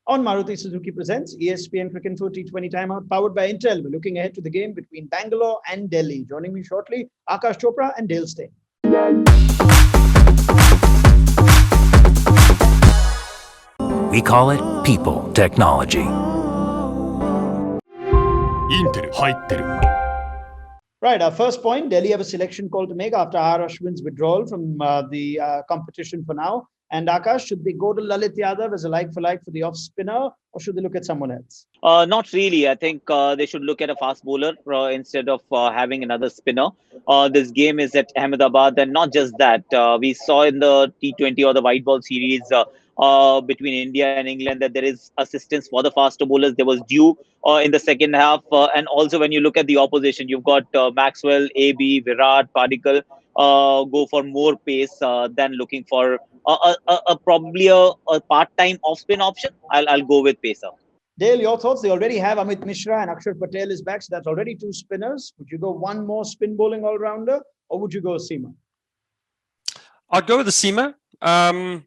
On Maruti Suzuki presents ESPNcricinfo T20 Timeout, powered by Intel. We're looking ahead to the game between Bangalore and Delhi. Joining me shortly, Aakash Chopra and Dale Steyn. We call it people technology. Right, our first point, Delhi have a selection call to make after Ashwin's withdrawal from the competition for now. And Aakash, should they go to Lalit Yadav as a like-for-like for the off-spinner, or should they look at someone else? Not really. I think they should look at a fast bowler instead of having another spinner. This game is at Ahmedabad, and not just that. We saw in the T20 or the white ball series between India and England that there is assistance for the faster bowlers. There was due in the second half. And also when you look at the opposition, you've got Maxwell, AB, Virat, Padikkal go for more pace than looking for probably a part-time off-spin option. I'll go with Pacer. Dale, your thoughts? They already have Amit Mishra and Akshar Patel is back, so that's already two spinners. Would you go one more spin bowling all-rounder, or would you go seamer? I'd go with the seamer. I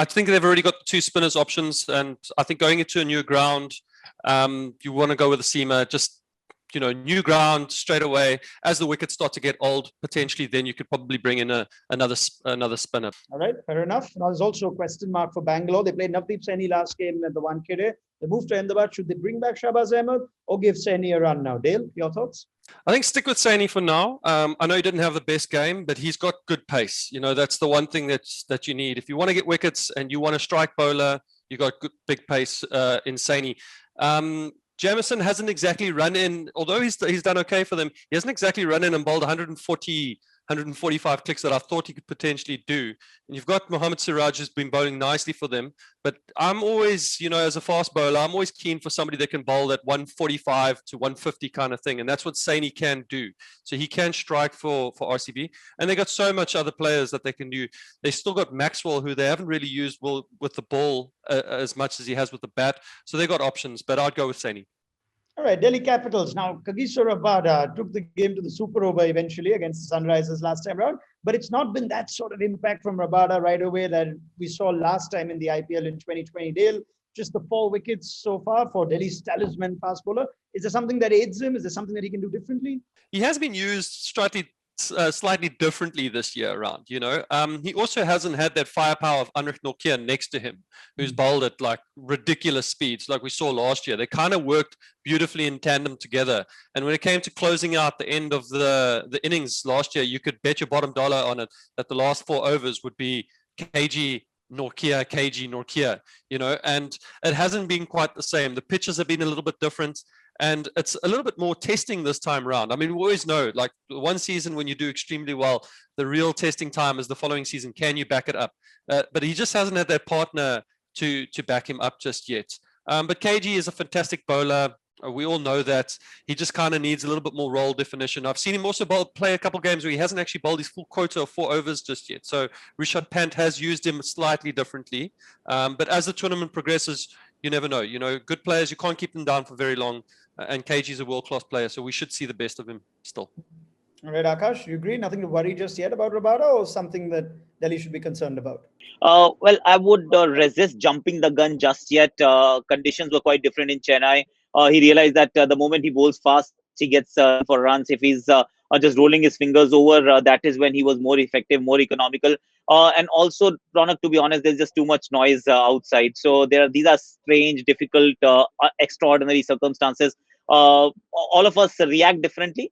think they've already got two spinners options, and I think going into a new ground, you want to go with the seamer. Just new ground straight away. As the wickets start to get old, potentially, then you could probably bring in another spinner. All right, fair enough. Now there's also a question mark for Bangalore. They played Navdeep Saini last game at the Wankhede. They moved to Ahmedabad. Should they bring back Shahbaz Ahmed or give Saini a run now? Dale, your thoughts? I think stick with Saini for now. I know he didn't have the best game, but he's got good pace. That's the one thing that you need. If you want to get wickets and you want a strike bowler, you got good big pace in Saini. Jamieson hasn't exactly run in, although he's done okay for them, he hasn't exactly run in and bowled 145 clicks that I thought he could potentially do. And you've got Mohammad Siraj who's been bowling nicely for them. But I'm always, as a fast bowler, I'm always keen for somebody that can bowl that 145 to 150 kind of thing. And that's what Saini can do. So he can strike for RCB. And they got so much other players that they can do. They still got Maxwell, who they haven't really used with the ball as much as he has with the bat. So they got options, but I'd go with Saini. All right, Delhi Capitals. Now, Kagiso Rabada took the game to the super over eventually against the Sunrisers last time around, but it's not been that sort of impact from Rabada right away that we saw last time in the IPL in 2020. Dale, just the 4 wickets so far for Delhi's talisman fast bowler. Is there something that aids him? Is there something that he can do differently? He has been used slightly differently this year around. He also hasn't had that firepower of Anrich Nortje next to him, who's bowled at like ridiculous speeds like we saw last year. They kind of worked beautifully in tandem together, and when it came to closing out the end of the innings last year, you could bet your bottom dollar on it that the last 4 overs would be KG Nortje, and it hasn't been quite the same. The pitches have been a little bit different, and it's a little bit more testing this time around. I mean, we always know, like one season when you do extremely well, the real testing time is the following season. Can you back it up? But he just hasn't had that partner to back him up just yet. But KG is a fantastic bowler. We all know that. He just kind of needs a little bit more role definition. I've seen him also play a couple games where he hasn't actually bowled his full quota of 4 overs just yet. So Rishabh Pant has used him slightly differently. But as the tournament progresses, you never know. Good players, you can't keep them down for very long. And KG is a world-class player, so we should see the best of him still. All right, Aakash, you agree? Nothing to worry just yet about Rabada, or something that Delhi should be concerned about? Well, I would resist jumping the gun just yet. Conditions were quite different in Chennai. He realized that the moment he bowls fast, he gets for runs. If he's just rolling his fingers over, that is when he was more effective, more economical. And also, Ronak, to be honest, there's just too much noise outside. So these are strange, difficult, extraordinary circumstances. All of us react differently.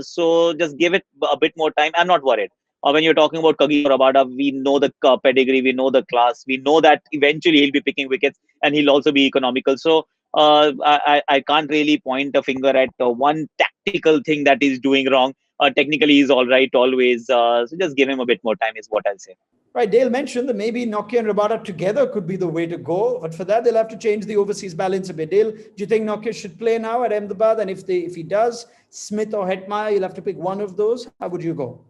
So just give it a bit more time. I'm not worried. When you're talking about Kagiso Rabada, we know the pedigree, we know the class, we know that eventually he'll be picking wickets and he'll also be economical. So I can't really point a finger at one tactical thing that he's doing wrong. Technically, he's all right always. So just give him a bit more time is what I'll say. Right, Dale mentioned that maybe Nortje and Rabada together could be the way to go. But for that, they'll have to change the overseas balance a bit. Dale, do you think Nortje should play now at Ahmedabad? And if he does, Smith or Hetmeyer, you'll have to pick one of those. How would you go?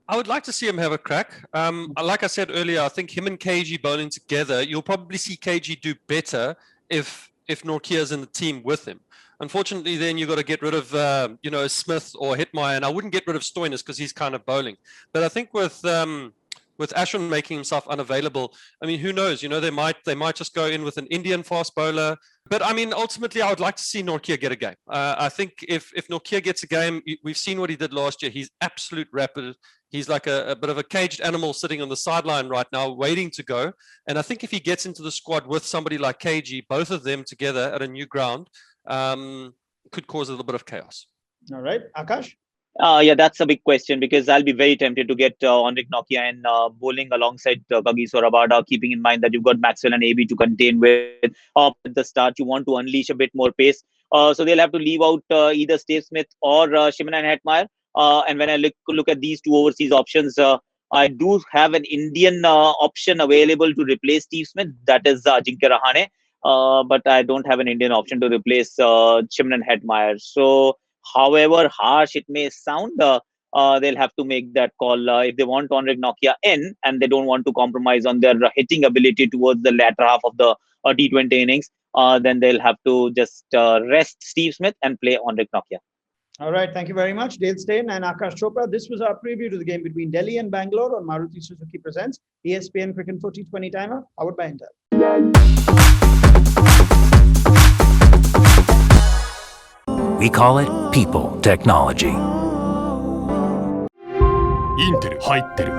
I would like to see him have a crack. Like I said earlier, I think him and KG bowling together, you'll probably see KG do better if Nortje is in the team with him. Unfortunately, then you've got to get rid of, Smith or Hetmeyer, and I wouldn't get rid of Steyn because he's kind of bowling. But I think with with Ashwin making himself unavailable, I mean, who knows? You know, they might just go in with an Indian fast bowler. But I mean, ultimately, I would like to see Nortje get a game. I think if Nortje gets a game, we've seen what he did last year. He's absolute rapid. He's like a bit of a caged animal sitting on the sideline right now, waiting to go. And I think if he gets into the squad with somebody like KG, both of them together at a new ground, could cause a little bit of chaos. All right, Akash? Yeah, that's a big question because I'll be very tempted to get Henrik Nokia and bowling alongside Kagiso Rabada, keeping in mind that you've got Maxwell and AB to contain with at the start. You want to unleash a bit more pace. So they'll have to leave out either Steve Smith or Shimon and Hetmeyer. And when I look at these two overseas options, I do have an Indian option available to replace Steve Smith. That is Ajinkya Rahane. But I don't have an Indian option to replace Shimon and Hetmeyer. So however harsh it may sound, they'll have to make that call if they want Henrik Nokia in and they don't want to compromise on their hitting ability towards the latter half of the T20 innings. Then they'll have to just rest Steve Smith and play Henrik Nokia. All right, thank you very much, Dale Steyn and Aakash Chopra. This was our preview to the game between Delhi and Bangalore on Maruti Suzuki Presents ESPNcricinfo T20 Timer, powered by Intel. We call it people technology. インテル入ってる。